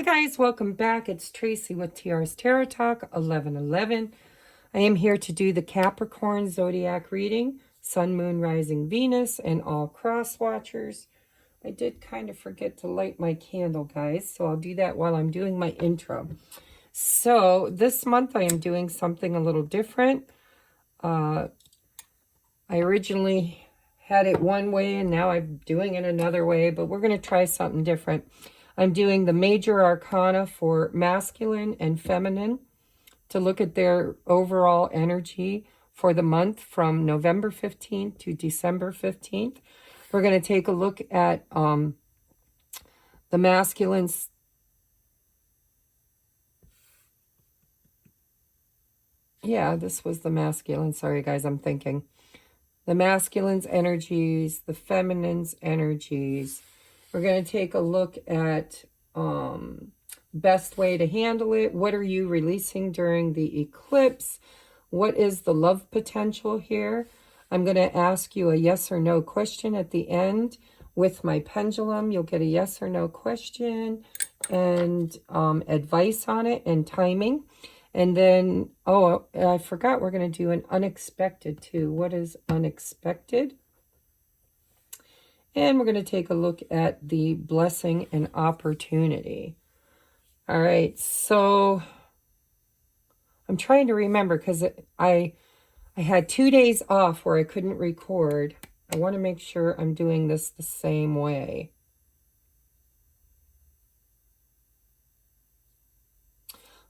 Hi guys, welcome back. It's Tracy with TR's Tarot Talk 1111. I am here to do the Capricorn Zodiac reading, Sun, Moon, Rising, Venus, and all cross watchers. I did kind of forget to light my candle, guys, so I'll do that while I'm doing my intro. So this month I am doing something a little different. I originally had it one way and now I'm doing it another way, but we're going to try something different. I'm doing the major arcana for masculine and feminine to look at their overall energy for the month from November 15th to December 15th. We're going to take a look at the masculines. Yeah, this was the masculine. Sorry, guys, I'm thinking. The masculine's energies, the feminine's energies. We're going to take a look at best way to handle it. What are you releasing during the eclipse? What is the love potential here? I'm going to ask you a yes or no question at the end with my pendulum. You'll get a yes or no question and advice on it and timing. And then, oh, I forgot we're going to do an unexpected too. What is unexpected? And we're going to take a look at the blessing and opportunity. All right, so I'm trying to remember because I had 2 days off where I couldn't record. I want to make sure I'm doing this the same way.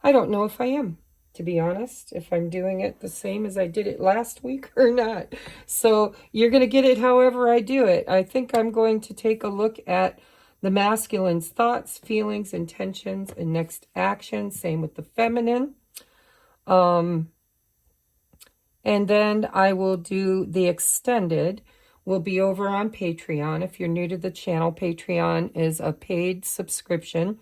I don't know if I am, to be honest, if I'm doing it the same as I did it last week or not. So you're going to get it however I do it. I think I'm going to take a look at the masculine's thoughts, feelings, intentions, and next action. Same with the feminine. And then I will do the extended. Will be over on Patreon. If you're new to the channel, Patreon is a paid subscription.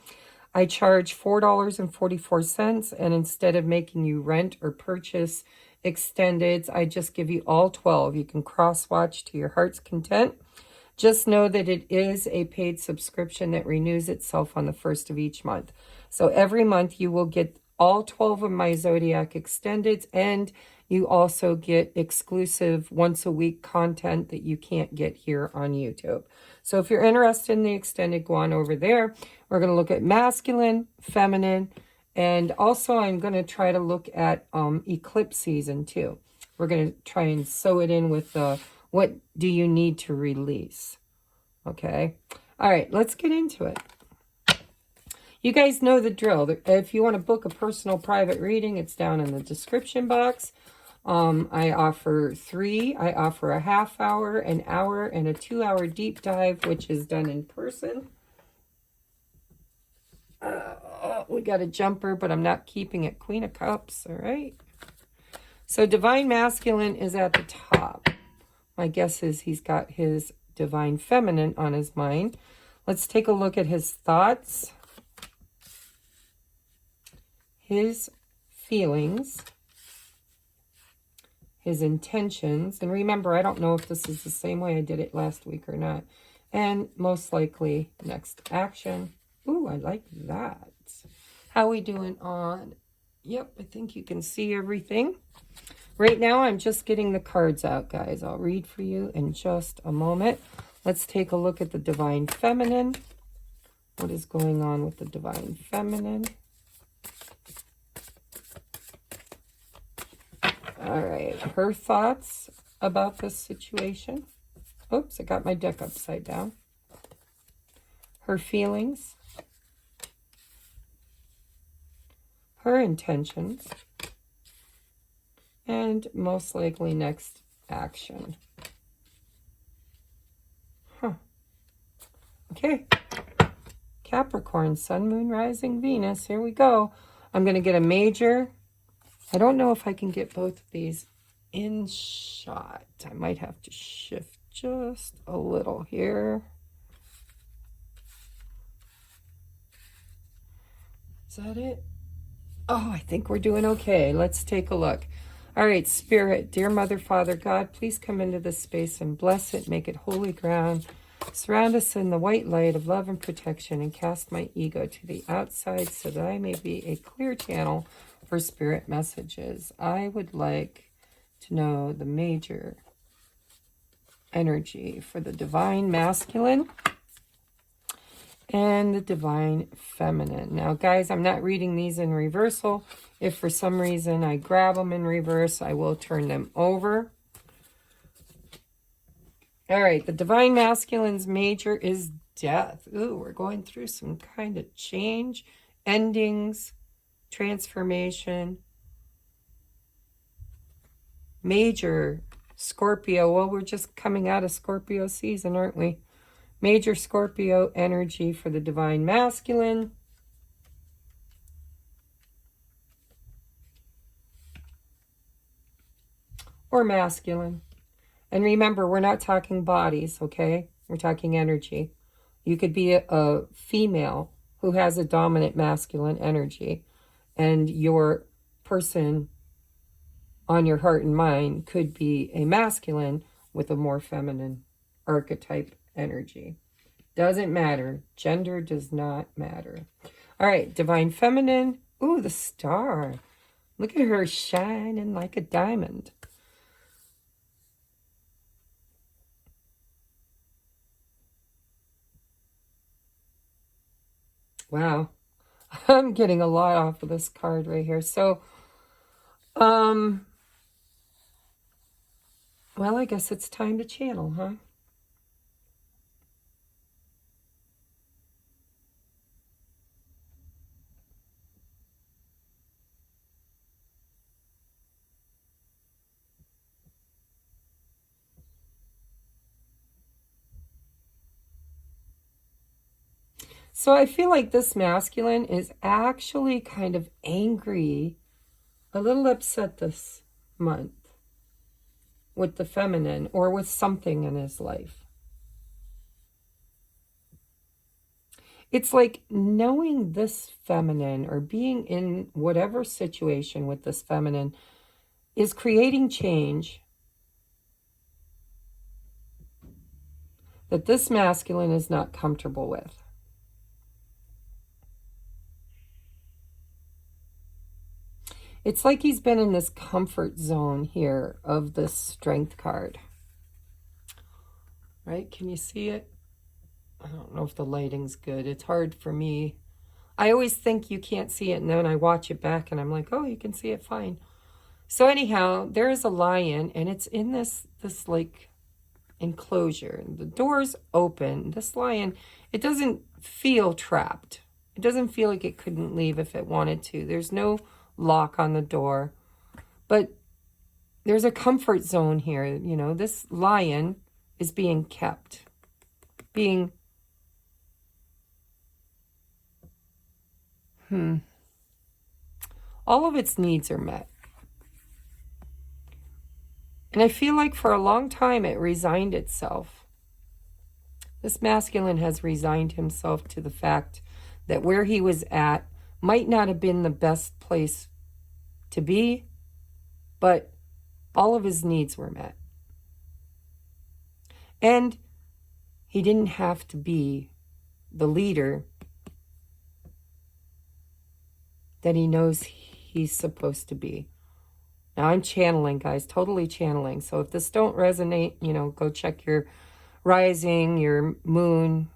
I charge $4.44, and instead of making you rent or purchase extendeds, I just give you all 12. You can cross-watch to your heart's content. Just know that it is a paid subscription that renews itself on the 1st of each month. So every month you will get all 12 of my Zodiac extendeds, and you also get exclusive once-a-week content that you can't get here on YouTube. So if you're interested in the extended, go on over there. We're going to look at masculine, feminine, and also I'm going to try to look at eclipse season too. We're going to try and sew it in with what do you need to release. Okay. All right, let's get into it. You guys know the drill. If you want to book a personal private reading, it's down in the description box. I offer 3. I offer a half hour, an hour, and a 2-hour deep dive, which is done in person. We got a jumper, but I'm not keeping it. Queen of Cups, all right? So Divine Masculine is at the top. My guess is he's got his Divine Feminine on his mind. Let's take a look at his thoughts, his feelings, his intentions. And remember, I don't know if this is the same way I did it last week or not. And most likely, next action. Ooh, I like that. How we doing on? Yep, I think you can see everything. Right now, I'm just getting the cards out, guys. I'll read for you in just a moment. Let's take a look at the Divine Feminine. What is going on with the Divine Feminine? All right, her thoughts about this situation. Oops, I got my deck upside down. Her feelings. Her intentions. And most likely next action. Okay. Capricorn, Sun, Moon, Rising, Venus. Here we go. I'm going to get a major. I don't know if I can get both of these in shot. I might have to shift just a little here. Is that it? Oh, I think we're doing okay. Let's take a look. All right, Spirit, dear Mother, Father, God, please come into this space and bless it. Make it holy ground. Surround us in the white light of love and protection and cast my ego to the outside so that I may be a clear channel for spirit messages. I would like to know the major energy for the divine masculine and the divine feminine. Now, guys, I'm not reading these in reversal. If for some reason I grab them in reverse, I will turn them over. All right, the divine masculine's major is death. Ooh, we're going through some kind of change, endings, transformation. Major Scorpio. Well, we're just coming out of Scorpio season, aren't we? Major Scorpio energy for the divine masculine. Or masculine. And remember, we're not talking bodies, okay? We're talking energy. You could be a female who has a dominant masculine energy, and your person on your heart and mind could be a masculine with a more feminine archetype energy. Doesn't matter. Gender does not matter. All right, divine feminine. Ooh, the star. Look at her shining like a diamond. Wow. I'm getting a lot off of this card right here. So, well, I guess it's time to channel, huh? So I feel like this masculine is actually kind of angry, a little upset this month with the feminine or with something in his life. It's like knowing this feminine or being in whatever situation with this feminine is creating change that this masculine is not comfortable with. It's like he's been in this comfort zone here of this strength card. Right? Can you see it? I don't know if the lighting's good. It's hard for me. I always think you can't see it, and then I watch it back, and I'm like, oh, you can see it fine. So anyhow, there is a lion, and it's in this like enclosure. The door's open. This lion, it doesn't feel trapped. It doesn't feel like it couldn't leave if it wanted to. There's no lock on the door, but there's a comfort zone here. You know, this lion is being kept, being all of its needs are met. And I feel like for a long time it resigned itself. This masculine has resigned himself to the fact that where he was at might not have been the best place to be, but all of his needs were met. And he didn't have to be the leader that he knows he's supposed to be. Now I'm channeling, guys, totally channeling. So if this don't resonate, you know, go check your rising, your moon,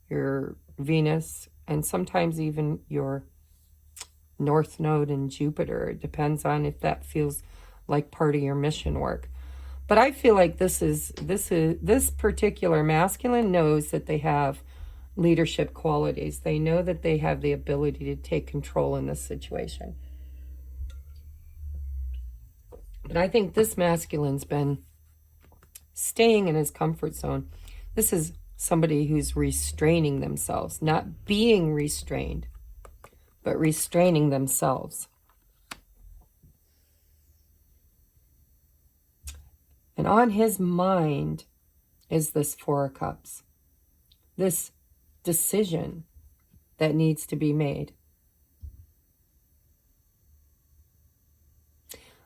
your Venus, and sometimes even your North Node in Jupiter. It depends on if that feels like part of your mission work. But I feel like this particular masculine knows that they have leadership qualities. They know that they have the ability to take control in this situation. But I think this masculine's been staying in his comfort zone. This is somebody who's restraining themselves, not being restrained, but restraining themselves. And on his mind is this Four of Cups, this decision that needs to be made.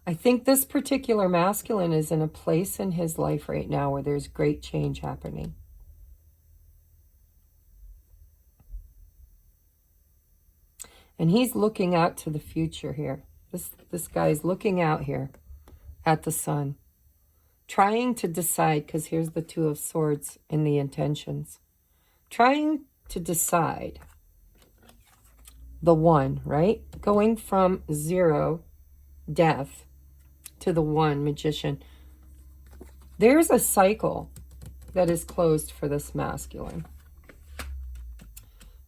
I think this particular masculine is in a place in his life right now where there's great change happening. And he's looking out to the future here. This guy's looking out here at the sun, trying to decide, because here's the Two of Swords in the intentions. Trying to decide the one, right? Going from 0, death, to the 1, Magician. There's a cycle that is closed for this masculine.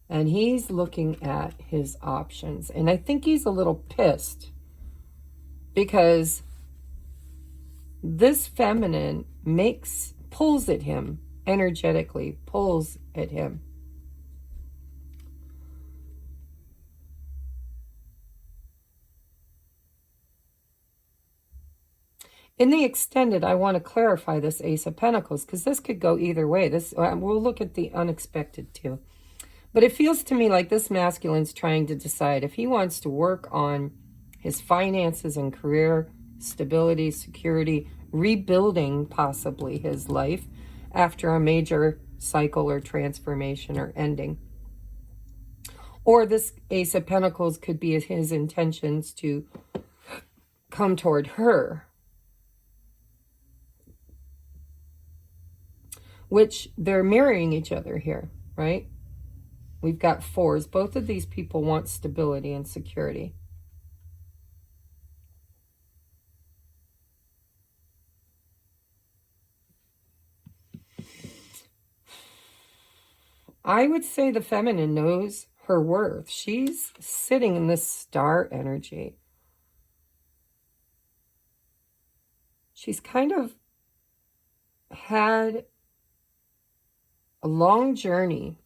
And he's looking at his options. And I think he's a little pissed because this feminine pulls at him energetically, pulls at him. In the extended, I want to clarify this Ace of Pentacles because this could go either way. We'll look at the unexpected too. But it feels to me like this masculine's trying to decide if he wants to work on his finances and career, stability, security, rebuilding possibly his life after a major cycle or transformation or ending. Or this Ace of Pentacles could be his intentions to come toward her, which they're mirroring each other here, right? We've got 4s. Both of these people want stability and security. I would say the feminine knows her worth. She's sitting in this star energy. She's kind of had a long journey.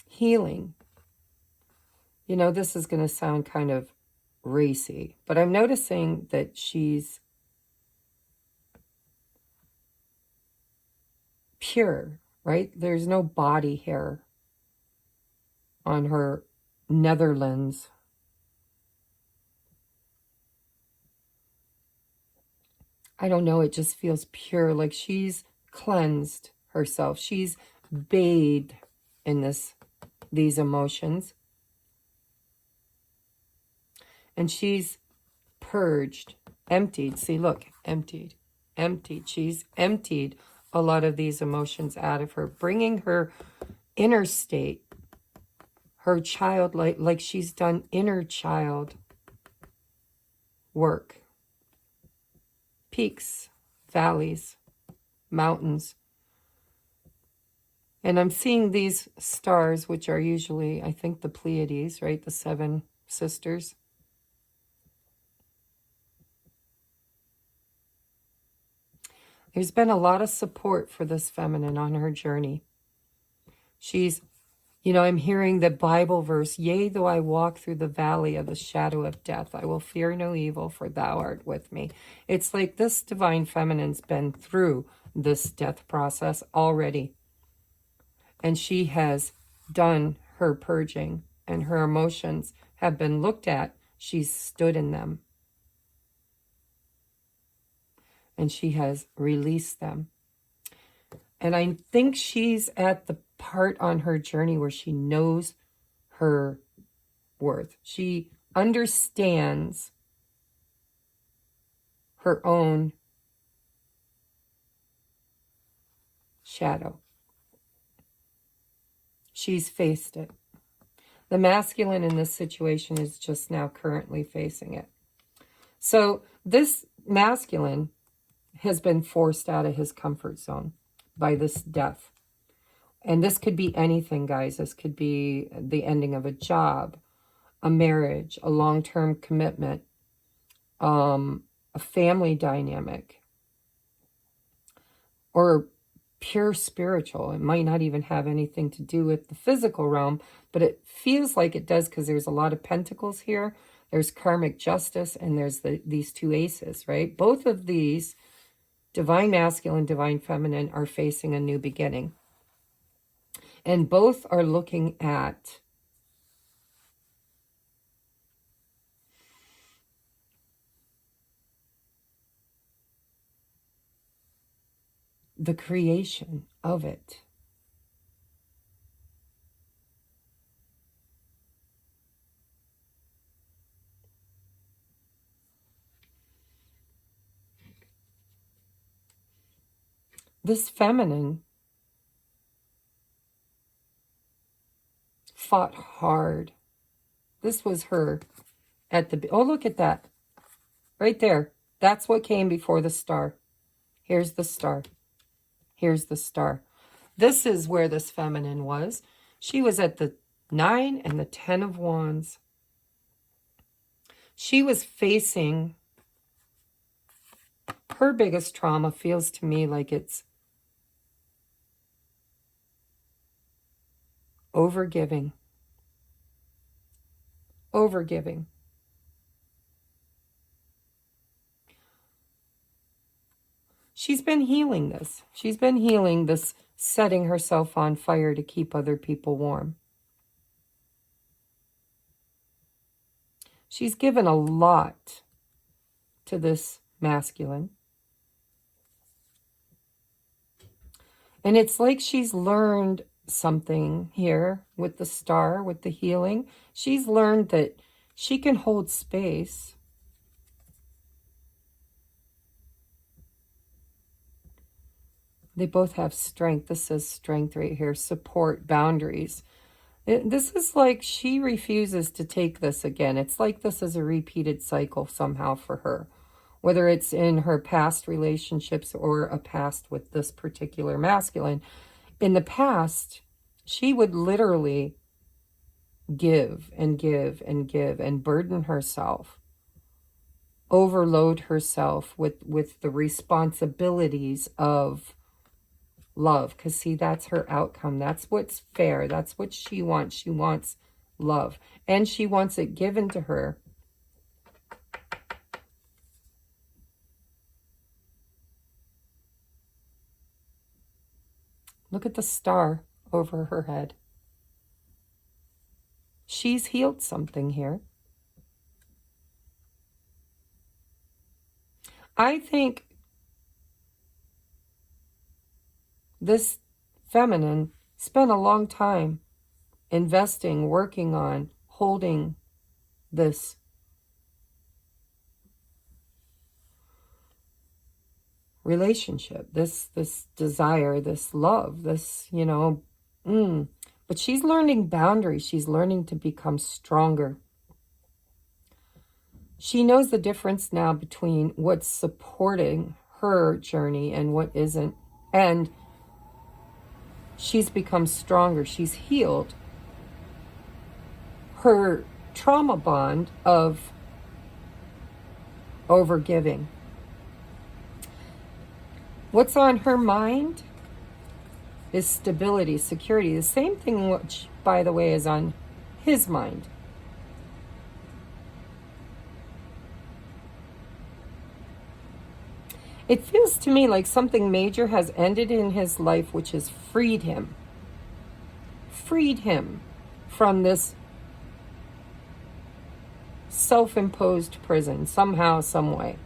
Healing. You know, this is going to sound kind of racy, but I'm noticing that she's pure, right? There's no body hair on her Netherlands. I don't know, it just feels pure, like she's cleansed herself. She's bathed in these emotions. And she's purged, emptied. See, look, emptied, emptied. She's emptied a lot of these emotions out of her, bringing her inner state, her child, like she's done inner child work. Peaks, valleys, mountains. And I'm seeing these stars, which are usually, I think, the Pleiades, right? The 7 sisters. There's been a lot of support for this feminine on her journey. She's, you know, I'm hearing the Bible verse, yea, though I walk through the valley of the shadow of death, I will fear no evil, for thou art with me. It's like this divine feminine's been through this death process already. And she has done her purging, and her emotions have been looked at. She's stood in them. And she has released them. And I think she's at the part on her journey where she knows her worth. She understands her own shadow. She's faced it. The masculine in this situation is just now currently facing it. So this masculine has been forced out of his comfort zone by this death. And this could be anything, guys. This could be the ending of a job, a marriage, a long-term commitment, a family dynamic, or pure spiritual. It might not even have anything to do with the physical realm, but it feels like it does because there's a lot of pentacles here. There's karmic justice, and there's these 2 aces, right? Both of these, divine masculine, divine feminine, are facing a new beginning. And both are looking at the creation of it. This feminine fought hard. This was her at the... Oh, look at that. Right there. That's what came before the star. Here's the star. Here's the star. This is where this feminine was. She was at the 9 and the 10 of Wands. She was facing... Her biggest trauma feels to me like it's overgiving. Overgiving. She's been healing this. She's been healing this, setting herself on fire to keep other people warm. She's given a lot to this masculine. And it's like she's learned something here with the star, with the healing. She's learned that she can hold space. They both have strength. This says strength right here. Support, boundaries. This is like she refuses to take this again. It's like this is a repeated cycle somehow for her. Whether it's in her past relationships or a past with this particular masculine. In the past, she would literally give and give and give and burden herself. Overload herself with the responsibilities of love. Because see, that's her outcome. That's what's fair. That's what she wants. She wants love. And she wants it given to her. Look at the star over her head. She's healed something here. I think this feminine spent a long time investing, working on, holding this relationship, this desire, this love, this, you know, but she's learning boundaries. She's learning to become stronger. She knows the difference now between what's supporting her journey and what isn't. And she's become stronger. She's healed her trauma bond of overgiving. What's on her mind is stability, security. The same thing, which, by the way, is on his mind. It feels to me like something major has ended in his life, which has freed him. Freed him from this self-imposed prison, somehow, some way.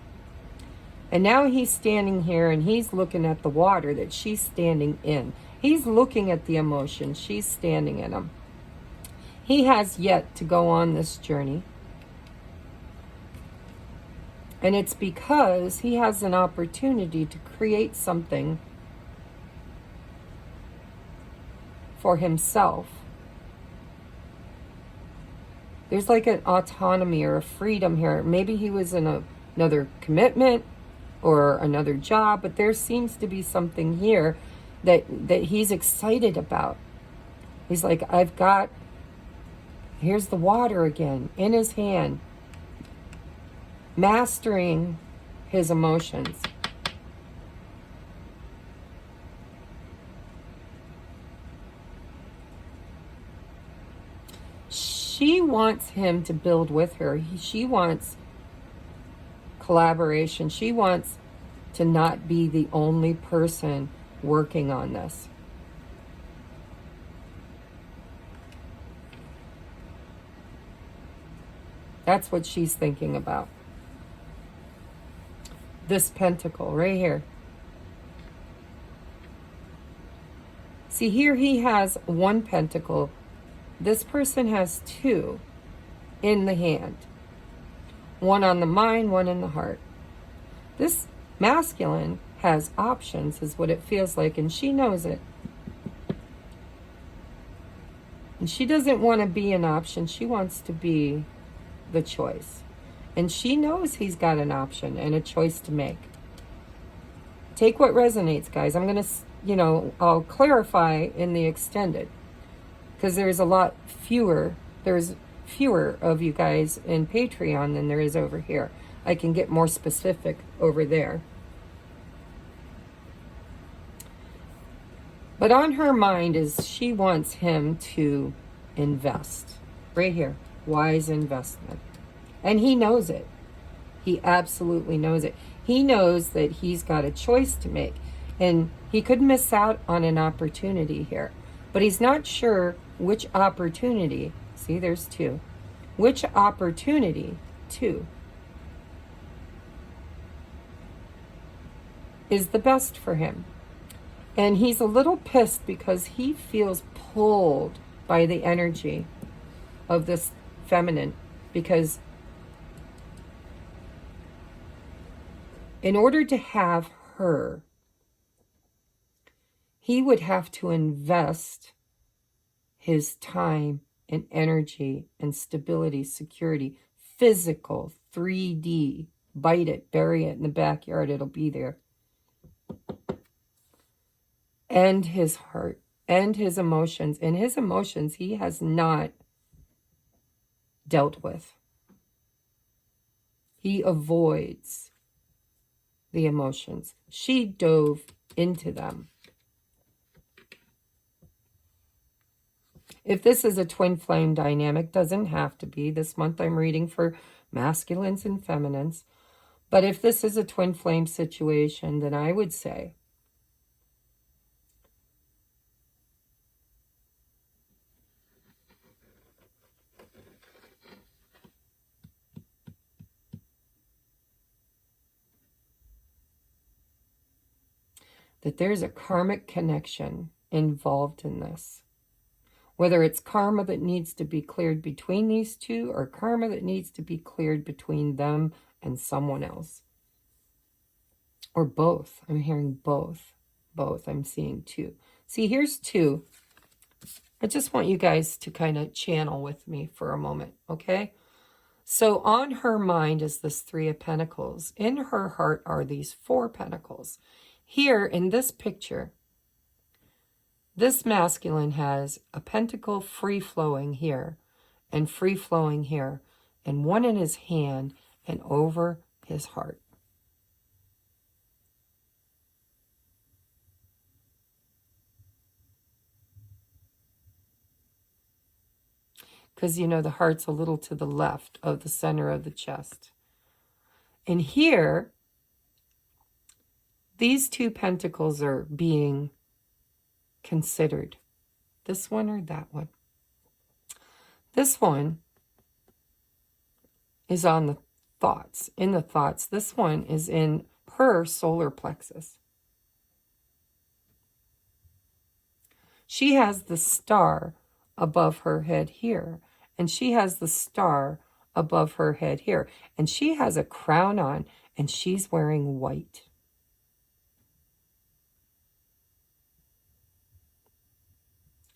And now he's standing here and he's looking at the water that she's standing in. He's looking at the emotion. She's standing in him. He has yet to go on this journey. And it's because he has an opportunity to create something for himself. There's like an autonomy or a freedom here. Maybe he was in another commitment or another job, but there seems to be something here that he's excited about. He's like, here's the water again in his hand, mastering his emotions. She wants him to build with her. She wants collaboration. She wants to not be the only person working on this. That's what she's thinking about. This pentacle right here. See, here he has one pentacle. This person has two in the hand. One on the mind, one in the heart. This masculine has options, is what it feels like, and she knows it. And she doesn't want to be an option. She wants to be the choice. And she knows he's got an option and a choice to make. Take what resonates, guys. I'm going to, I'll clarify in the extended, because there's a lot fewer, there's fewer of you guys in Patreon than there is over here. I can get more specific over there. But on her mind is she wants him to invest. Right here, wise investment. And he knows it. He absolutely knows it. He knows that he's got a choice to make. And he could miss out on an opportunity here. But he's not sure which opportunity. See, there's two. Which opportunity, two, is the best for him. And he's a little pissed because he feels pulled by the energy of this feminine. Because in order to have her, he would have to invest his time and energy and stability, security, physical, 3D. Bite it, bury it in the backyard, it'll be there. And his heart, and his emotions. And his emotions he has not dealt with. He avoids the emotions. She dove into them. If this is a twin flame dynamic, doesn't have to be. This month I'm reading for masculines and feminines. But if this is a twin flame situation, then I would say that there's a karmic connection involved in this. Whether it's karma that needs to be cleared between these two or karma that needs to be cleared between them and someone else. Or both. I'm hearing both. Both. I'm seeing two. See, here's two. I just want you guys to kind of channel with me for a moment, okay? So on her mind is this Three of Pentacles. In her heart are these Four Pentacles. Here in this picture, this masculine has a pentacle free-flowing here and free-flowing here, and one in his hand and over his heart. Because, the heart's a little to the left of the center of the chest. And here, these two pentacles are being considered. This one or that one. This one is on the thoughts, in the thoughts. This one is in her solar plexus. She has the star above her head here, and she has the star above her head here, and she has a crown on, and she's wearing white.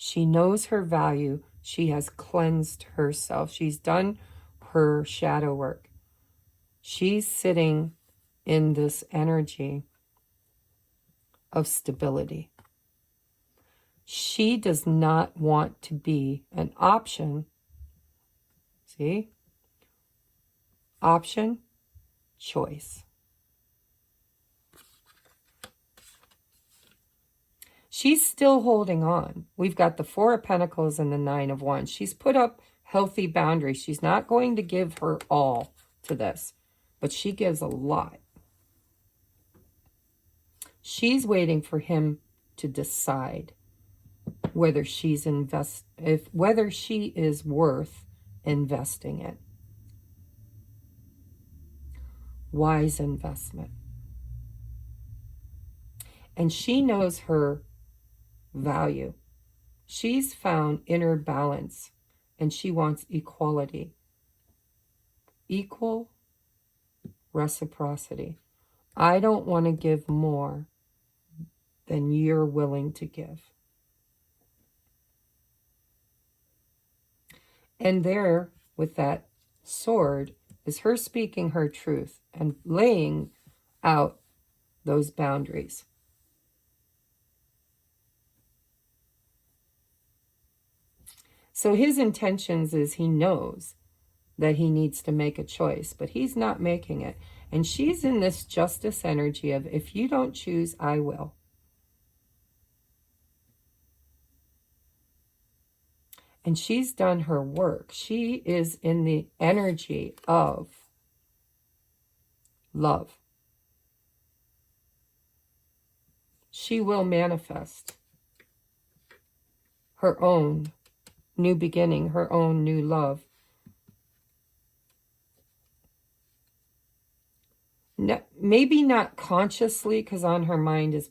She knows her value. She has cleansed herself. She's done her shadow work. She's sitting in this energy of stability. She does not want to be an option. See? Option, choice. She's still holding on. We've got the Four of Pentacles and the Nine of Wands. She's put up healthy boundaries. She's not going to give her all to this, but she gives a lot. She's waiting for him to decide whether whether she is worth investing in. Wise investment. And she knows her value. She's found inner balance, and she wants equality. Equal reciprocity. I don't want to give more than you're willing to give. And there, with that sword, is her speaking her truth and laying out those boundaries. So his intentions is he knows that he needs to make a choice, but he's not making it. And she's in this justice energy of, if you don't choose, I will. And she's done her work. She is in the energy of love. She will manifest her own new beginning, her own new love. No, maybe not consciously, because on her mind is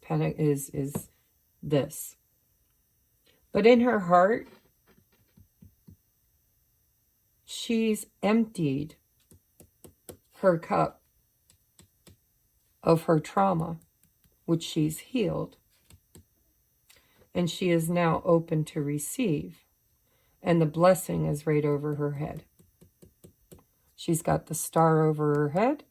this. But in her heart, she's emptied her cup of her trauma, which she's healed. And she is now open to receive. And the blessing is right over her head. She's got the star over her head.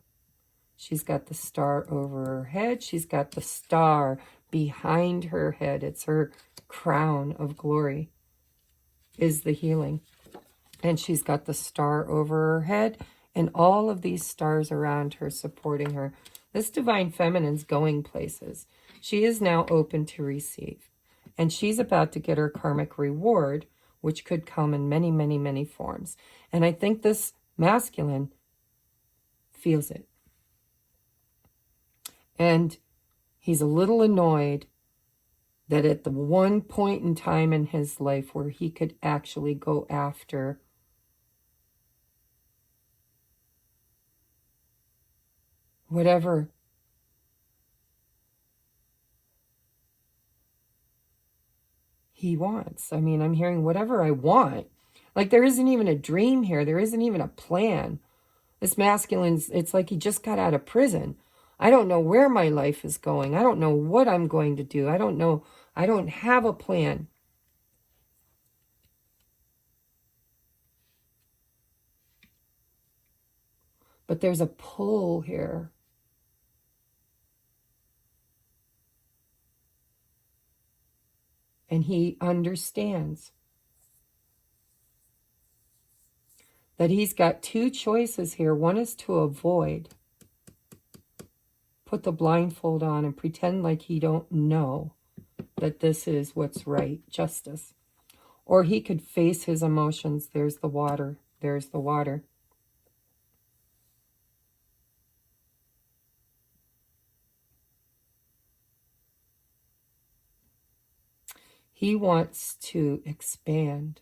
She's got the star over her head. She's got the star behind her head. It's her crown of glory, is the healing. And she's got the star over her head and all of these stars around her supporting her. This divine feminine's going places. She is now open to receive. And she's about to get her karmic reward, which could come in many, many, many forms. And I think this masculine feels it. And he's a little annoyed that at the one point in time in his life where he could actually go after whatever he wants. I mean, I'm hearing whatever I want. Like there isn't even a dream here. There isn't even a plan. This masculine's, it's like he just got out of prison. I don't know where my life is going. I don't know what I'm going to do. I don't know. I don't have a plan. But there's a pull here. And he understands that he's got two choices here. One is to avoid, put the blindfold on and pretend like he don't know that this is what's right, justice. Or he could face his emotions. There's the water. There's the water. He wants to expand.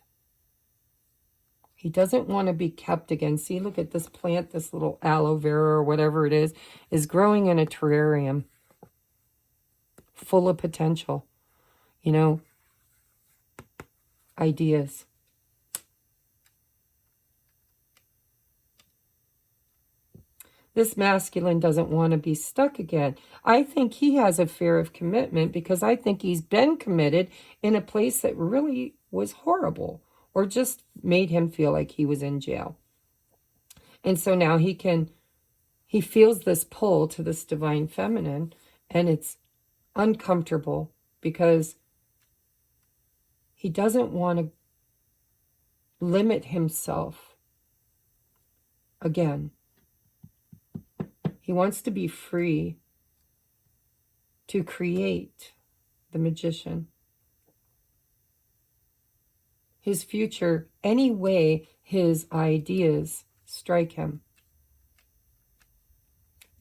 He doesn't want to be kept again. See, look at this plant, this little aloe vera or whatever it is growing in a terrarium full of potential, you know, ideas. This masculine doesn't want to be stuck again. I think he has a fear of commitment because I think he's been committed in a place that really was horrible or just made him feel like he was in jail. And so now he feels this pull to this divine feminine, and it's uncomfortable because he doesn't want to limit himself again. He wants to be free to create the magician. His future, any way his ideas strike him.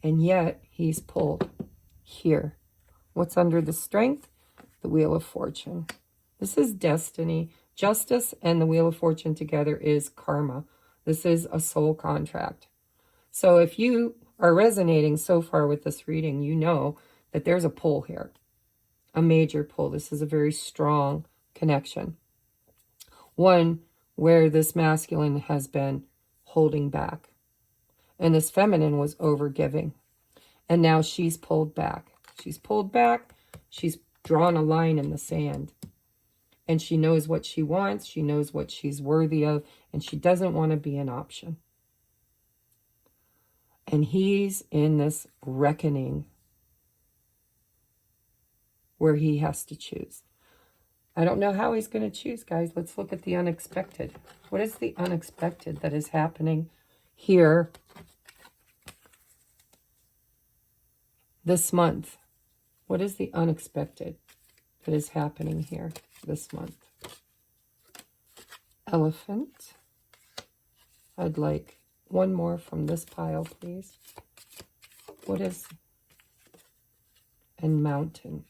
And yet he's pulled here. What's under the strength? The Wheel of Fortune. This is destiny. Justice and the Wheel of Fortune together is karma. This is a soul contract. So if you are resonating so far with this reading, you know that there's a pull here. a major pull. This is a very strong connection. One where this masculine has been holding back. And this feminine was overgiving. And now she's pulled back. She's pulled back. She's drawn a line in the sand. And she knows what she wants. She knows what she's worthy of. And she doesn't want to be an option. And he's in this reckoning where he has to choose. I don't know how he's going to choose, guys. Let's look at the unexpected. What is the unexpected that is happening here this month? What is the unexpected that is happening here this month? Elephant. I'd like one more from this pile, please. What is... and mountain.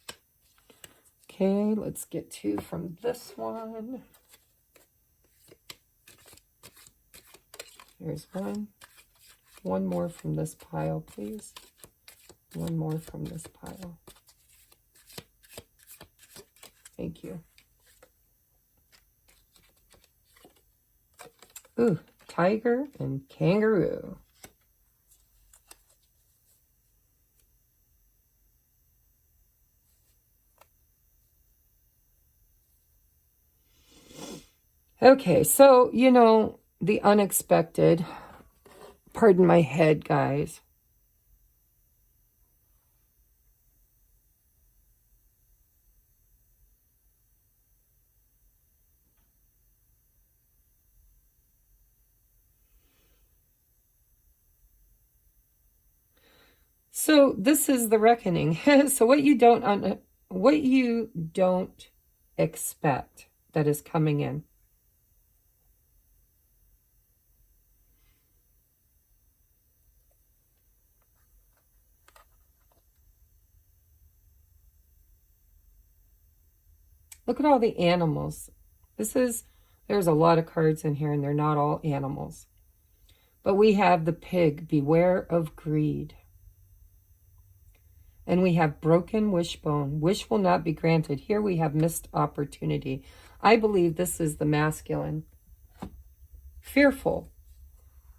Okay, let's get two from this one. Here's one. One more from this pile, please. One more from this pile. Thank you. Ooh, tiger and kangaroo. Okay, so, you know, the unexpected, pardon my head, guys. So this is the reckoning. So what you don't expect that is coming in. Look at all the animals. There's a lot of cards in here and they're not all animals. But we have the pig, beware of greed. And we have broken wishbone. Wish will not be granted. Here we have missed opportunity. I believe this is the masculine. Fearful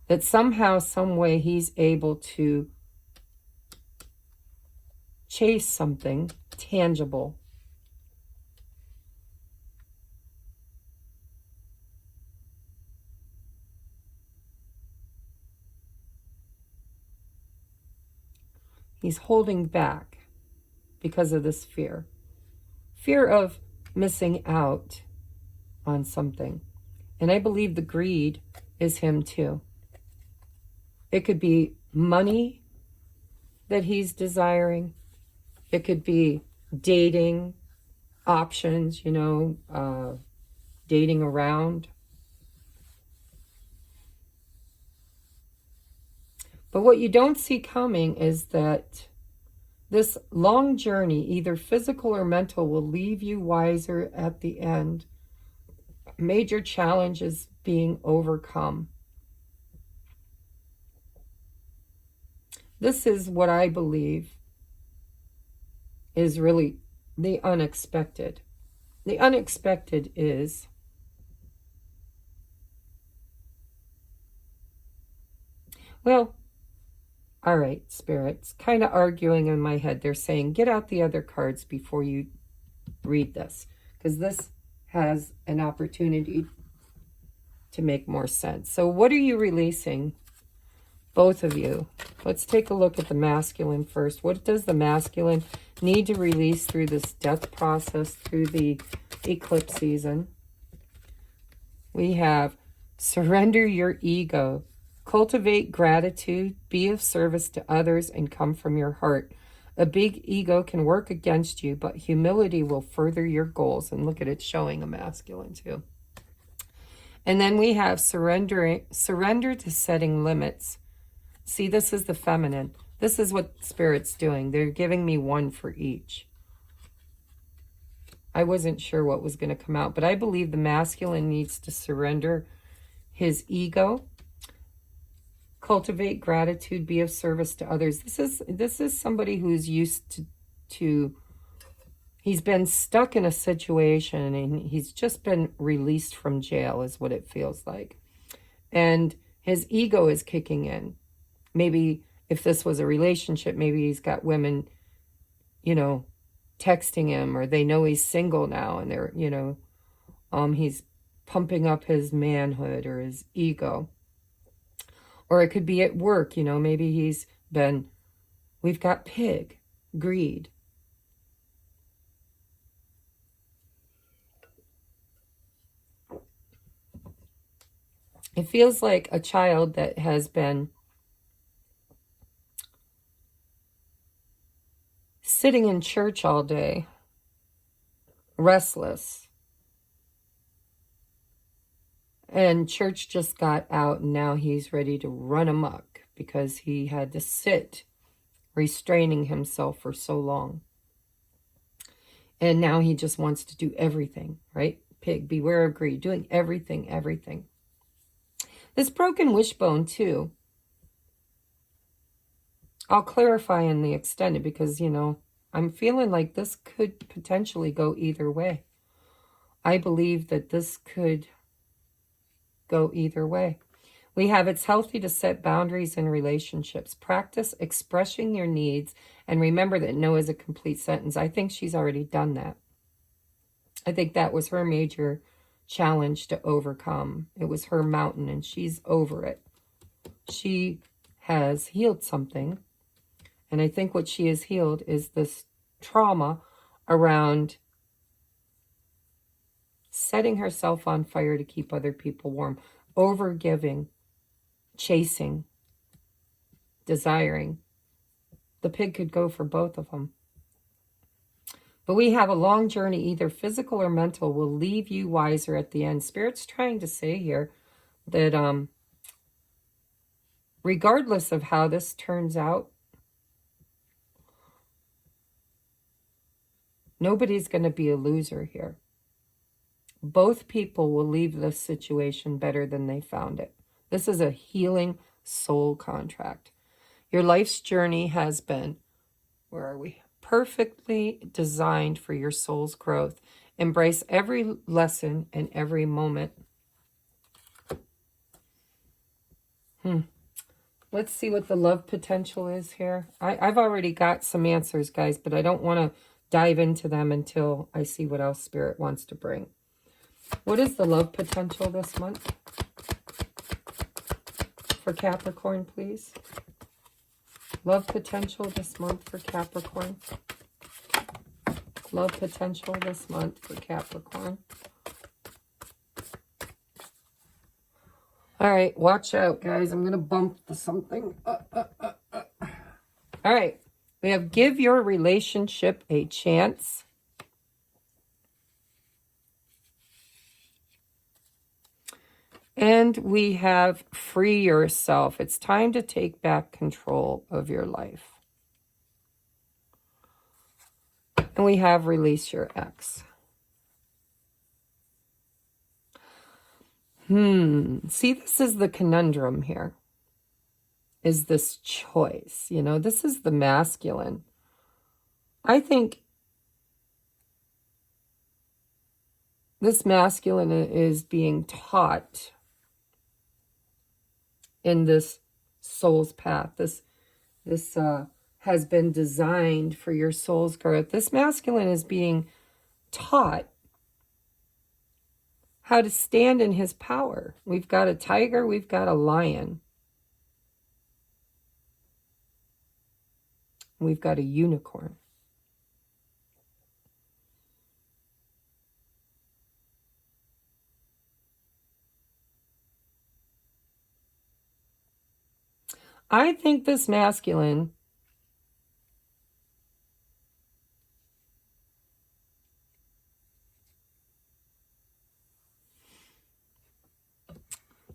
that somehow, some way he's able to chase something tangible. He's holding back because of this fear. Fear of missing out on something. And I believe the greed is him too. It could be money that he's desiring. It could be dating options, you know, dating around. But what you don't see coming is that this long journey, either physical or mental, will leave you wiser at the end. Major challenges being overcome. This is what I believe is really the unexpected. The unexpected is well, all right, spirits, kind of arguing in my head. They're saying, get out the other cards before you read this, because this has an opportunity to make more sense. So what are you releasing, both of you? Let's take a look at the masculine first. What does the masculine need to release through this death process, through the eclipse season? We have surrender your ego. Cultivate gratitude, be of service to others, and come from your heart. A big ego can work against you, but humility will further your goals. And look at it showing a masculine too. And then we have surrender to setting limits. See, this is the feminine. This is what Spirit's doing. They're giving me one for each. I wasn't sure what was going to come out, but I believe the masculine needs to surrender his ego. Cultivate gratitude, be of service to others. This is somebody who's used to He's been stuck in a situation and he's just been released from jail is what it feels like. And his ego is kicking in. Maybe if this was a relationship, maybe he's got women, you know, texting him, or they know he's single now and they're, you know, he's pumping up his manhood or his ego. Or it could be at work, you know, maybe he's been, we've got pig, greed. It feels like a child that has been sitting in church all day, restless. And church just got out and now he's ready to run amok because he had to sit restraining himself for so long. And now he just wants to do everything, right? Pig, beware of greed, doing everything, everything. This broken wishbone too, I'll clarify in the extended because, you know, I'm feeling like this could potentially go either way. I believe that this could go either way. We have it's healthy to set boundaries in relationships. Practice expressing your needs and remember that no is a complete sentence. I think she's already done that. I think that was her major challenge to overcome. It was her mountain and she's over it. She has healed something. And I think what she has healed is this trauma around setting herself on fire to keep other people warm, overgiving, chasing, desiring. The pig could go for both of them. But we have a long journey, either physical or mental, will leave you wiser at the end. Spirit's trying to say here that regardless of how this turns out, nobody's going to be a loser here. Both people will leave this situation better than they found it. This is a healing soul contract. Your life's journey has been, where are we? Perfectly designed for your soul's growth. Embrace every lesson and every moment. Let's see what the love potential is here. I've already got some answers, guys, but I don't want to dive into them until I see what else Spirit wants to bring. What is the love potential this month for Capricorn, please? Love potential this month for Capricorn. Love potential this month for Capricorn. All right, watch out, guys. I'm going to bump something. All right, we have give your relationship a chance. And we have free yourself. It's time to take back control of your life. And we have release your ex. See, this is the conundrum here. Is this choice? You know, this is the masculine. I think this masculine is being taught in this soul's path. This has been designed for your soul's growth. This masculine is being taught how to stand in his power. We've got a tiger, we've got a lion. We've got a unicorn. I think this masculine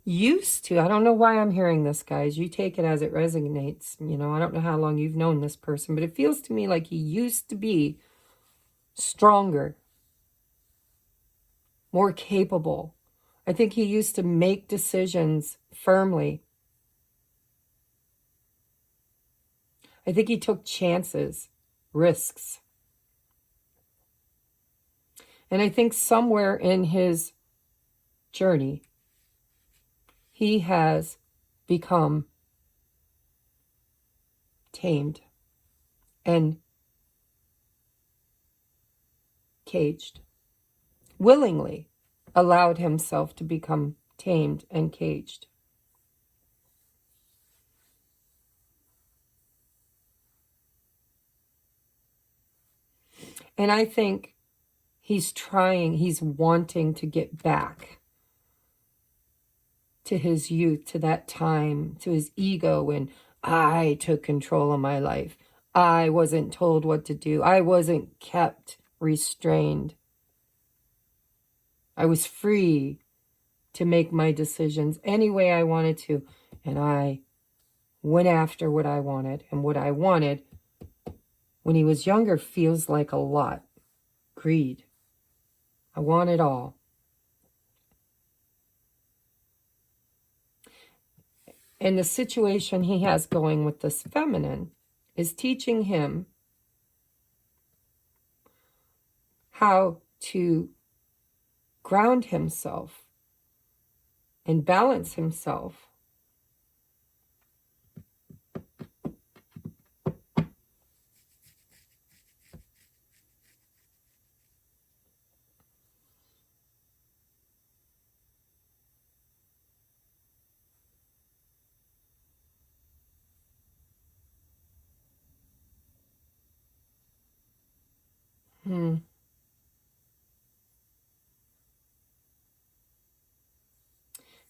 used to, I don't know why I'm hearing this, guys. You take it as it resonates. You know, I don't know how long you've known this person, but it feels to me like he used to be stronger, more capable. I think he used to make decisions firmly. I think he took chances, risks. And I think somewhere in his journey, he has become tamed and caged, willingly allowed himself to become tamed and caged. And I think he's wanting to get back to his youth, to that time, to his ego when I took control of my life. I wasn't told what to do. I wasn't kept restrained. I was free to make my decisions any way I wanted to. And I went after what I wanted. And what I wanted when he was younger feels like a lot. Greed. I want it all. And the situation he has going with this feminine is teaching him how to ground himself and balance himself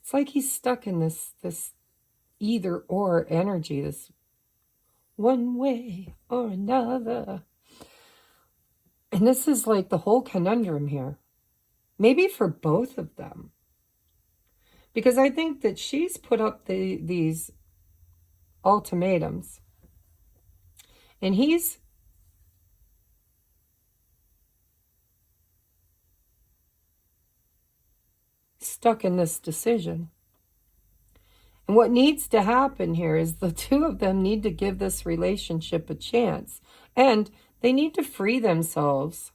It's like he's stuck in this either or energy, this one way or another. And this is like the whole conundrum here. Maybe for both of them. Because I think that she's put up these ultimatums. And he's stuck in this decision. And what needs to happen here is the two of them need to give this relationship a chance. And they need to free themselves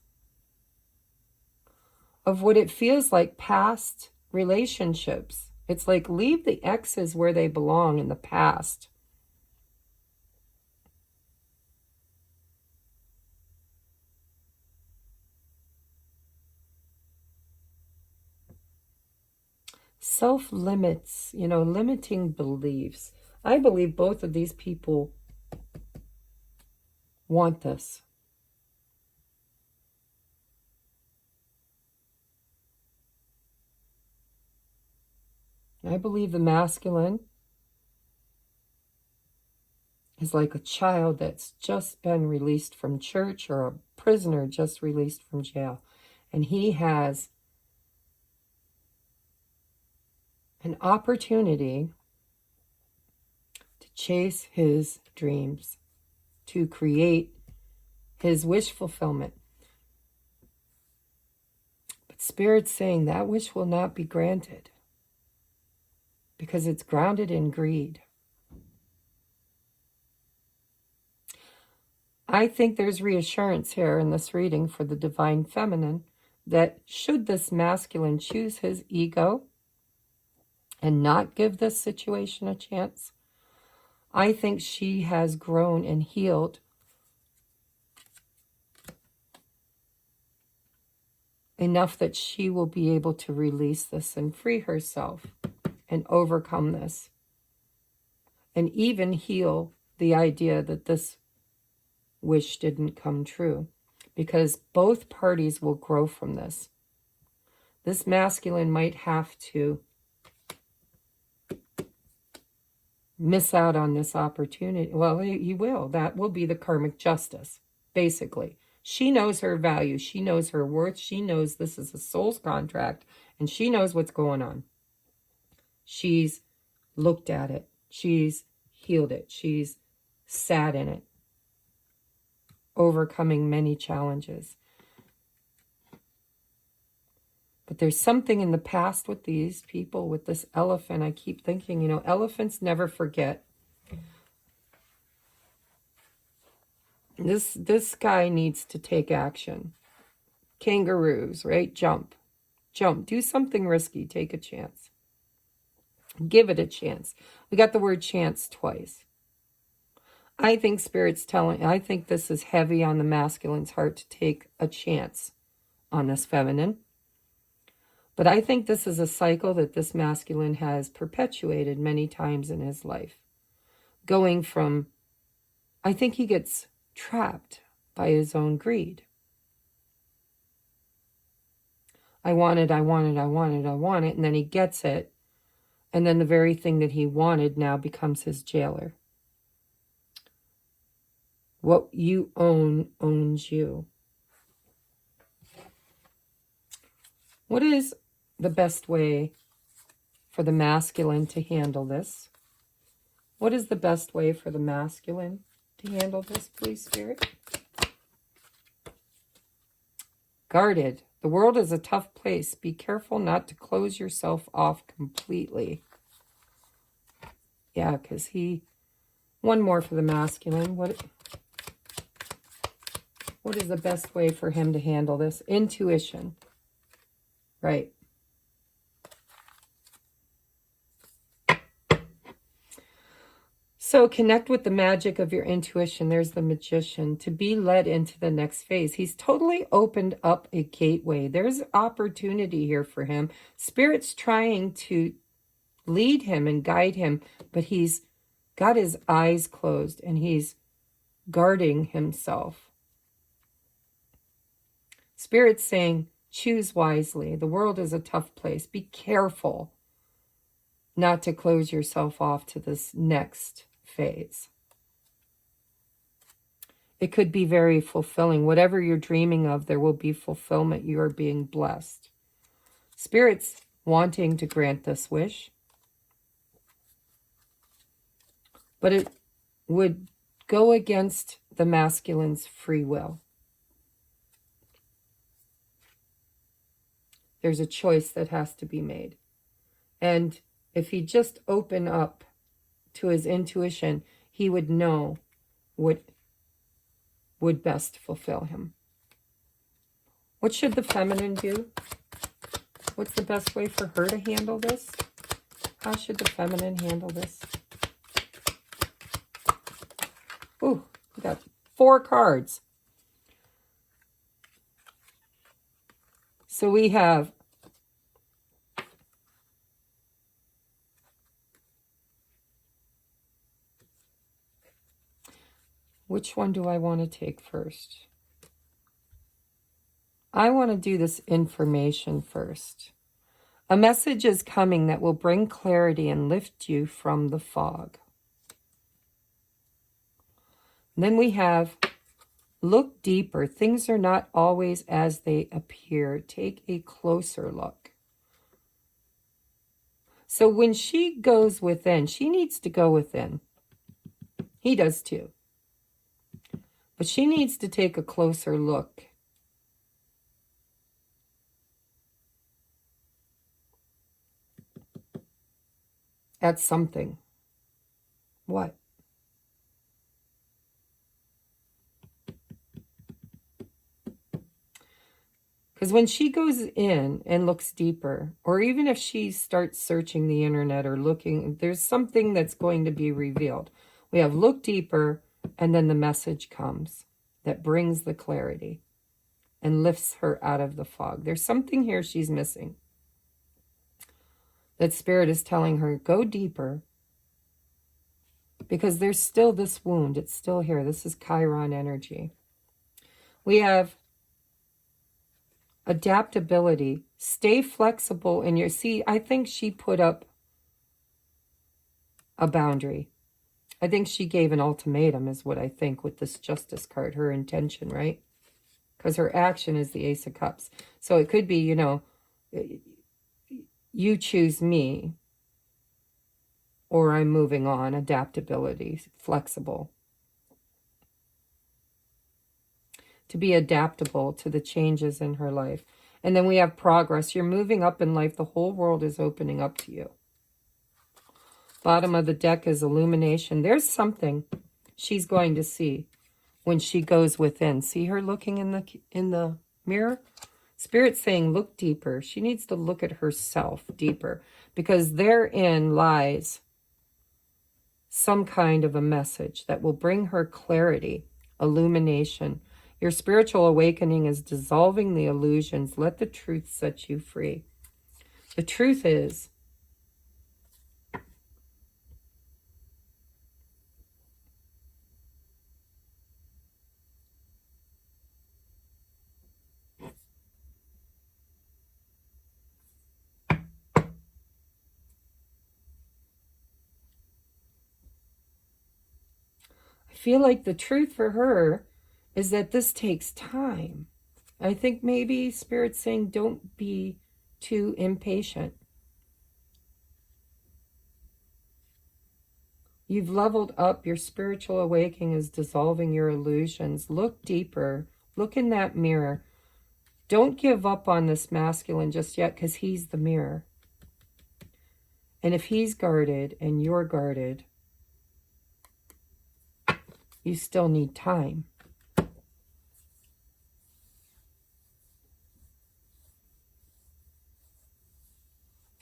of what it feels like past relationships. It's like leave the exes where they belong in the past. Self-limits, limiting beliefs. I believe both of these people want this. I believe the masculine is like a child that's just been released from church or a prisoner just released from jail. And he has an opportunity to chase his dreams, to create his wish fulfillment. But Spirit's saying that wish will not be granted because it's grounded in greed. I think there's reassurance here in this reading for the divine feminine that should this masculine choose his ego and not give this situation a chance, I think she has grown and healed enough that she will be able to release this and free herself and overcome this. And even heal the idea that this wish didn't come true. Because both parties will grow from this. This masculine might have to miss out on this opportunity. Well, he will. That will be the karmic justice, basically. She knows her value. She knows her worth. She knows this is a soul's contract, and she knows what's going on. She's looked at it. She's healed it. She's sat in it, overcoming many challenges. But there's something in the past with these people, with this elephant. I keep thinking, elephants never forget. This guy needs to take action. Kangaroos, right? Jump. Jump. Do something risky. Take a chance. Give it a chance. We got the word chance twice. I think Spirit's telling, I think this is heavy on the masculine's heart to take a chance on this feminine. But I think this is a cycle that this masculine has perpetuated many times in his life. Going from, I think he gets trapped by his own greed. I want it, I want it, I want it, I want it. And then he gets it. And then the very thing that he wanted now becomes his jailer. What you own owns you. What is the best way for the masculine to handle this? What is the best way for the masculine to handle this, please, Spirit? Guarded. The world is a tough place. Be careful not to close yourself off completely. Yeah, because he... One more for the masculine. What is the best way for him to handle this? Intuition. Right. So connect with the magic of your intuition. There's the magician. To be led into the next phase. He's totally opened up a gateway. There's opportunity here for him. Spirit's trying to lead him and guide him, but he's got his eyes closed and he's guarding himself. Spirit's saying, choose wisely. The world is a tough place. Be careful not to close yourself off to this next phase. It could be very fulfilling. Whatever you're dreaming of, there will be fulfillment. You are being blessed. Spirit's wanting to grant this wish, but it would go against the masculine's free will. There's a choice that has to be made. And if he just open up to his intuition, he would know what would best fulfill him. What should the feminine do? What's the best way for her to handle this? How should the feminine handle this? Ooh, we got 4 cards. So we have which one do I want to take first? I want to do this information first. A message is coming that will bring clarity and lift you from the fog. And then we have look deeper. Things are not always as they appear. Take a closer look. So when she goes within, she needs to go within. He does too. But she needs to take a closer look. At something. What? Because when she goes in and looks deeper, or even if she starts searching the internet or looking, there's something that's going to be revealed. We have look deeper, and then the message comes that brings the clarity and lifts her out of the fog. There's something here she's missing. That Spirit is telling her, go deeper, because there's still this wound. It's still here. This is Chiron energy. We have adaptability. Stay flexible in your... See, I think she put up a boundary. I think she gave an ultimatum is what I think with this Justice card. Her intention, right? Because her action is the Ace of Cups. So it could be, you know, you choose me or I'm moving on. Adaptability, flexible. To be adaptable to the changes in her life. And then we have progress. You're moving up in life. The whole world is opening up to you. Bottom of the deck is illumination. There's something she's going to see when she goes within. See her looking in the mirror? Spirit's saying look deeper. She needs to look at herself deeper, because therein lies some kind of a message that will bring her clarity, illumination. Your spiritual awakening is dissolving the illusions. Let the truth set you free. The truth is, I feel like the truth for her is that this takes time. I think maybe Spirit's saying don't be too impatient. You've leveled up. Your spiritual awakening is dissolving your illusions. Look deeper. Look in that mirror. Don't give up on this masculine just yet, because he's the mirror. And if he's guarded and you're guarded, you still need time.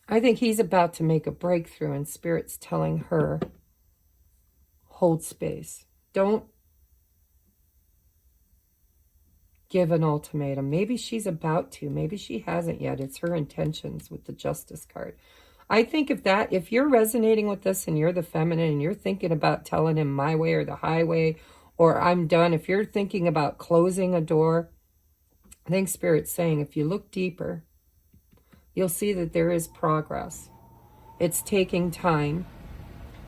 I think he's about to make a breakthrough, and Spirit's telling her, hold space. Don't give an ultimatum. Maybe she's about to. Maybe she hasn't yet. It's her intentions with the Justice card. I think if you're resonating with this and you're the feminine and you're thinking about telling him my way or the highway, or I'm done, if you're thinking about closing a door, I think Spirit's saying if you look deeper, you'll see that there is progress. It's taking time.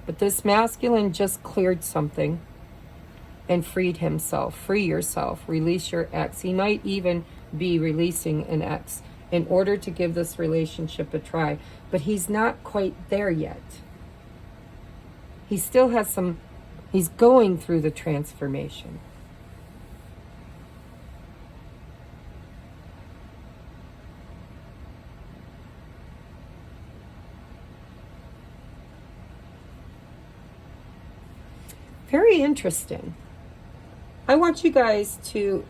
But this masculine just cleared something and freed himself. Free yourself. Release your ex. He might even be releasing an ex in order to give this relationship a try. But he's not quite there yet. He still has he's going through the transformation. Very interesting. I want you guys to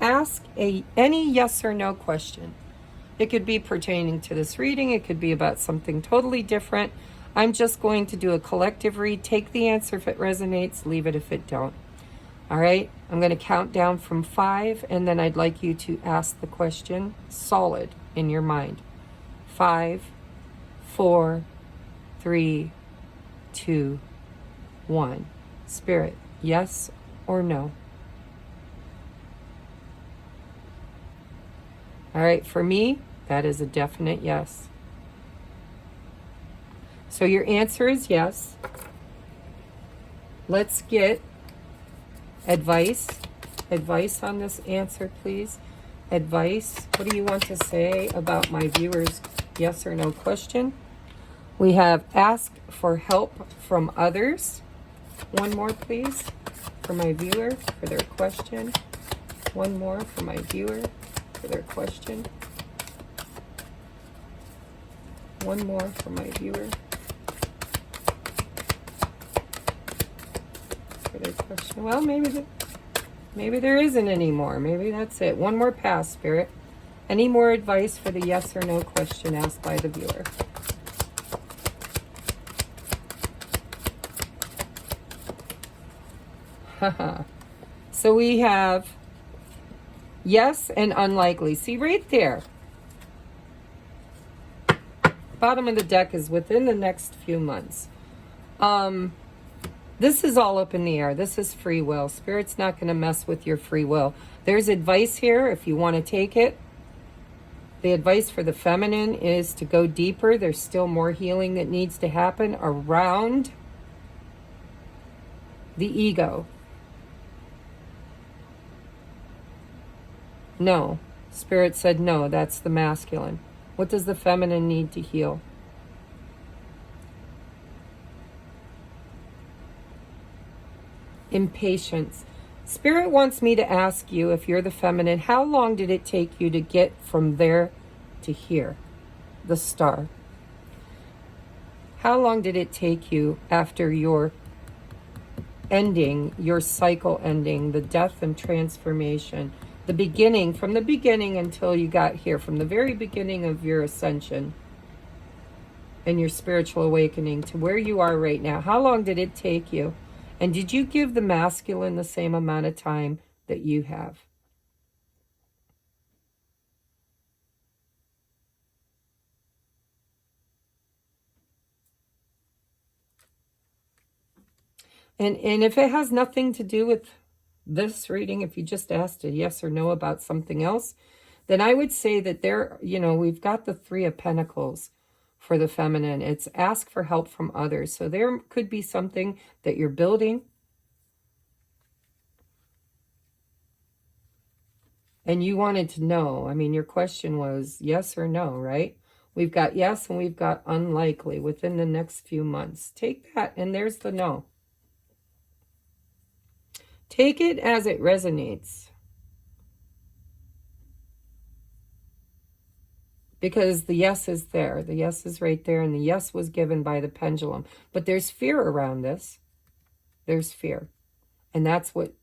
ask any yes or no question. It could be pertaining to this reading. It could be about something totally different. I'm just going to do a collective read. Take the answer if it resonates. Leave it if it don't. All right? I'm going to count down from 5, and then I'd like you to ask the question solid in your mind. 5, 4, 3, 2, 1. Spirit, yes or no? All right, for me, that is a definite yes. So your answer is yes. Let's get advice. Advice on this answer, please. Advice. What do you want to say about my viewers' yes or no question? We have ask for help from others. One more, please, for my viewer, for their question. One more for my viewer, for their question. One more for my viewer, for their question. Well, maybe there isn't any more. Maybe that's it. One more pass, Spirit. Any more advice for the yes or no question asked by the viewer? So we have yes and unlikely. See right there. Bottom of the deck is within the next few months. This is all up in the air. This is free will. Spirit's not going to mess with your free will. There's advice here if you want to take it. The advice for the feminine is to go deeper. There's still more healing that needs to happen around the ego. No. Spirit said no. That's the masculine. What does the feminine need to heal? Impatience. Spirit wants me to ask you, if you're the feminine, how long did it take you to get from there to here, the star? How long did it take you after your ending, your cycle ending, the death and transformation, The beginning, from the beginning until you got here, from the very beginning of your ascension and your spiritual awakening to where you are right now, how long did it take you? And did you give the masculine the same amount of time that you have? And if it has nothing to do with this reading, if you just asked a yes or no about something else, then I would say that there, you know, we've got the Three of Pentacles for the feminine. It's ask for help from others. So there could be something that you're building and you wanted to know. I mean, your question was yes or no, right? We've got yes and we've got unlikely within the next few months. Take that and there's the no. Take it as it resonates. Because the yes is there. The yes is right there, and the yes was given by the pendulum. But there's fear around this. There's fear. And that's what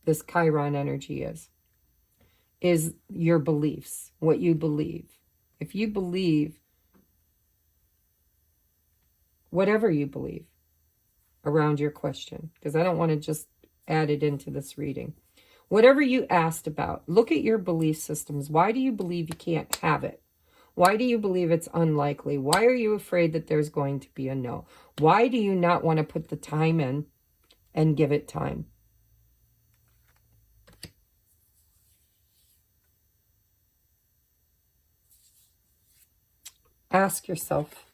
this Chiron energy is your beliefs, what you believe. If you believe, whatever you believe around your question, because I don't want to just add it into this reading. Whatever you asked about, look at your belief systems. Why do you believe you can't have it? Why do you believe it's unlikely? Why are you afraid that there's going to be a no? Why do you not want to put the time in and give it time? Ask yourself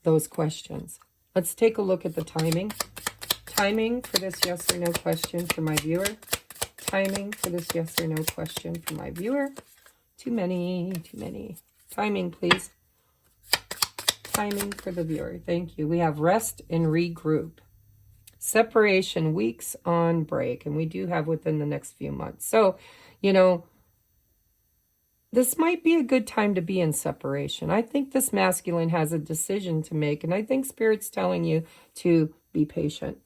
those questions. Let's take a look at the timing. Timing for this yes or no question for my viewer. Timing for this yes or no question for my viewer. Too many. Timing, please. Timing for the viewer. Thank you. We have rest and regroup. Separation, weeks on break. And we do have within the next few months. So, you know, this might be a good time to be in separation. I think this masculine has a decision to make. And I think Spirit's telling you to be patient.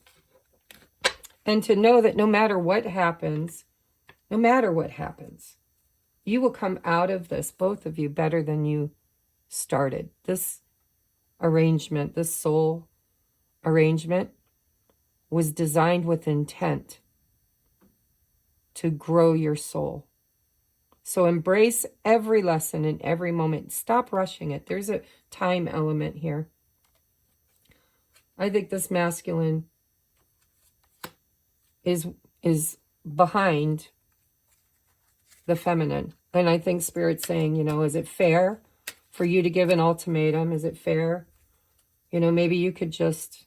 And to know that no matter what happens, you will come out of this, both of you, better than you started. This arrangement, this soul arrangement, was designed with intent to grow your soul. So embrace every lesson in every moment. Stop rushing it. There's a time element here. I think this masculine is behind the feminine. And I think Spirit's saying, you know, is it fair for you to give an ultimatum? Is it fair? You know, maybe you could just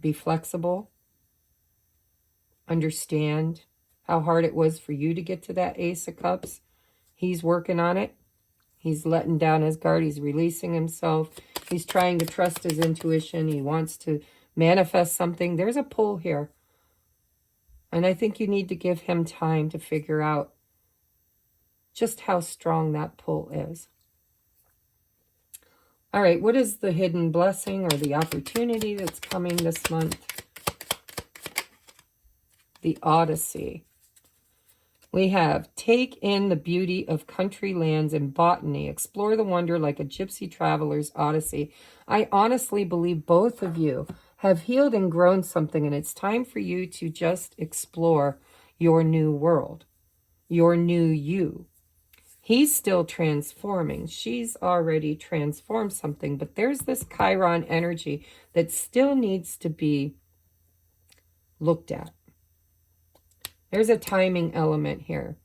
be flexible, understand how hard it was for you to get to that Ace of Cups. He's working on it. He's letting down his guard. He's releasing himself. He's trying to trust his intuition. He wants to manifest something. There's a pull here. And I think you need to give him time to figure out just how strong that pull is. All right, what is the hidden blessing or the opportunity that's coming this month? The Odyssey. We have take in the beauty of country lands and botany. Explore the wonder like a gypsy traveler's odyssey. I honestly believe both of you have healed and grown something, and it's time for you to just explore your new world, your new you. He's still transforming. She's already transformed something, but there's this Chiron energy that still needs to be looked at. There's a timing element here.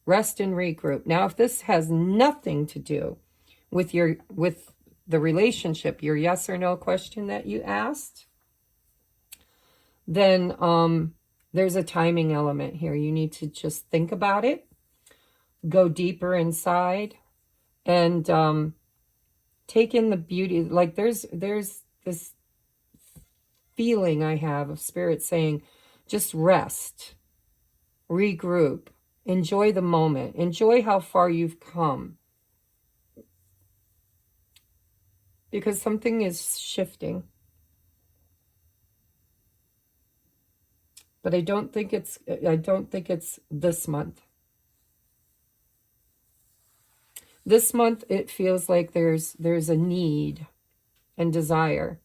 Rest and regroup. Now, if this has nothing to do with the relationship, your yes or no question that you asked, then there's a timing element here. You need to just think about it, go deeper inside, and take in the beauty. Like there's this feeling I have of Spirit saying, just rest, regroup, enjoy the moment, enjoy how far you've come. Because something is shifting. But I don't think it's this month. This month, it feels like there's a need and desire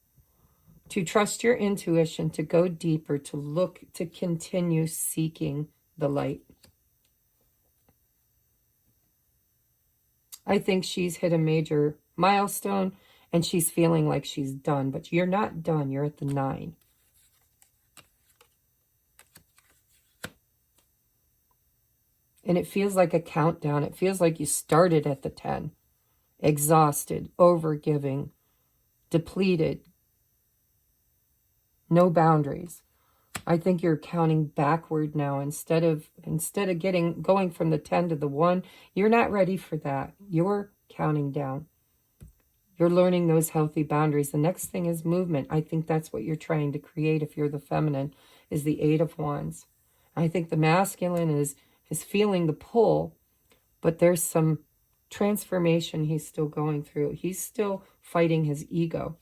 to trust your intuition, to go deeper, to look, to continue seeking the light. I think she's hit a major milestone and she's feeling like she's done, but you're not done. You're at the 9. And it feels like a countdown. It feels like you started at the 10. Exhausted, overgiving, depleted, no boundaries. I think you're counting backward now instead of going from the 10 to the 1. You're not ready for that. You're counting down. You're learning those healthy boundaries. The next thing is movement. I think that's what you're trying to create if you're the feminine, is the 8 of Wands. I think the masculine is feeling the pull, but there's some transformation he's still going through. He's still fighting his ego.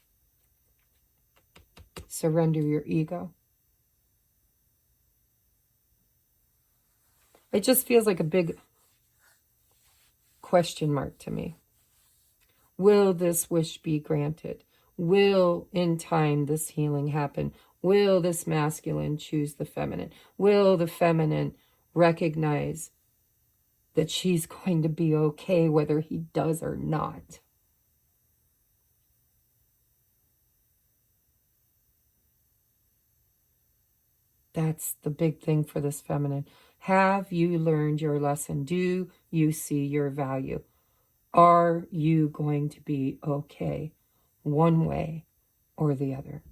Surrender your ego. It just feels like a big question mark to me. Will this wish be granted? Will, in time, this healing happen? Will this masculine choose the feminine? Will the feminine recognize that she's going to be okay whether he does or not? That's the big thing for this feminine. Have you learned your lesson? Do you see your value? Are you going to be okay one way or the other?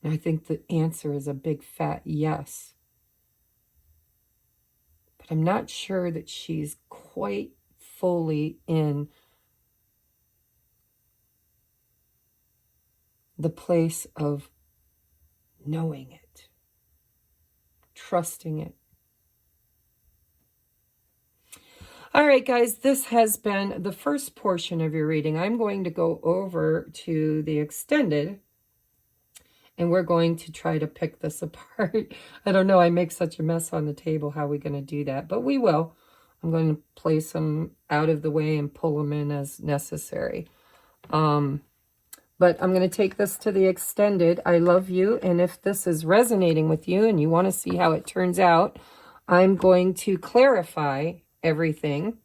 I think the answer is a big fat yes. But I'm not sure that she's quite fully in the place of knowing it, trusting it. All right, guys, this has been the first portion of your reading. I'm going to go over to the extended, and we're going to try to pick this apart. I don't know, I make such a mess on the table. How are we going to do that? But we will. I'm going to place them out of the way and pull them in as necessary. But I'm going to take this to the extended. I love you, and if this is resonating with you and you want to see how it turns out, I'm going to clarify everything,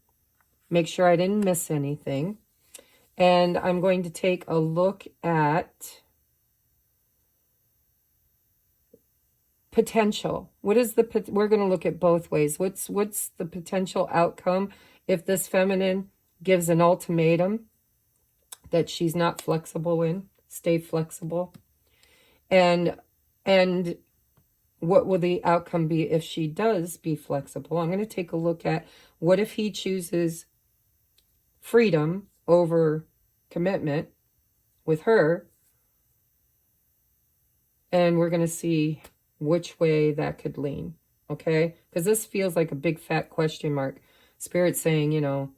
make sure I didn't miss anything, and I'm going to take a look at potential. What is we're going to look at both ways. What's the potential outcome if this feminine gives an ultimatum that she's not flexible in? Stay flexible. And what will the outcome be if she does be flexible? I'm going to take a look at what if he chooses freedom over commitment with her, and we're going to see which way that could lean, okay? Because this feels like a big fat question mark. Spirit's saying, you know,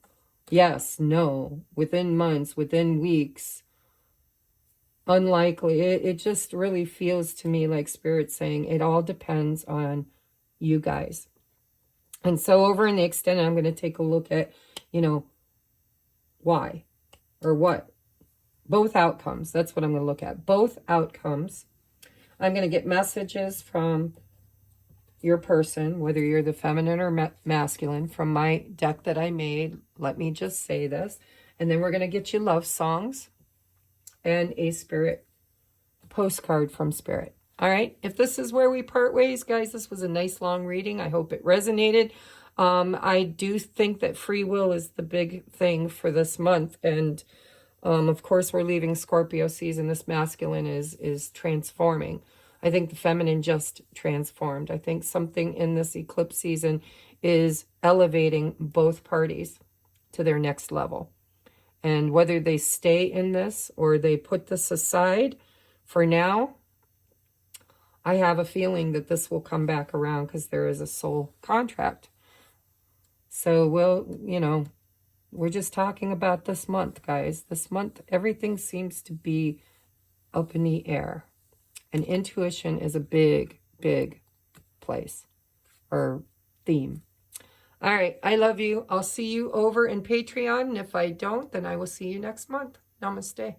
yes, no, within months, within weeks, unlikely. It just really feels to me like Spirit's saying it all depends on you guys. And so over in the extended, I'm going to take a look at, you know, why or what. Both outcomes. That's what I'm going to look at. Both outcomes. I'm going to get messages from your person, whether you're the feminine or masculine, from my deck that I made. Let me just say this. And then we're going to get you love songs and a spirit postcard from Spirit. All right. If this is where we part ways, guys, this was a nice long reading. I hope it resonated. I do think that free will is the big thing for this month. And of course, we're leaving Scorpio season. This masculine is transforming. I think the feminine just transformed. I think something in this eclipse season is elevating both parties to their next level. And whether they stay in this or they put this aside for now, I have a feeling that this will come back around because there is a soul contract. So we're just talking about this month, guys. This month, everything seems to be up in the air. And intuition is a big, big place or theme. All right. I love you. I'll see you over in Patreon. And if I don't, then I will see you next month. Namaste.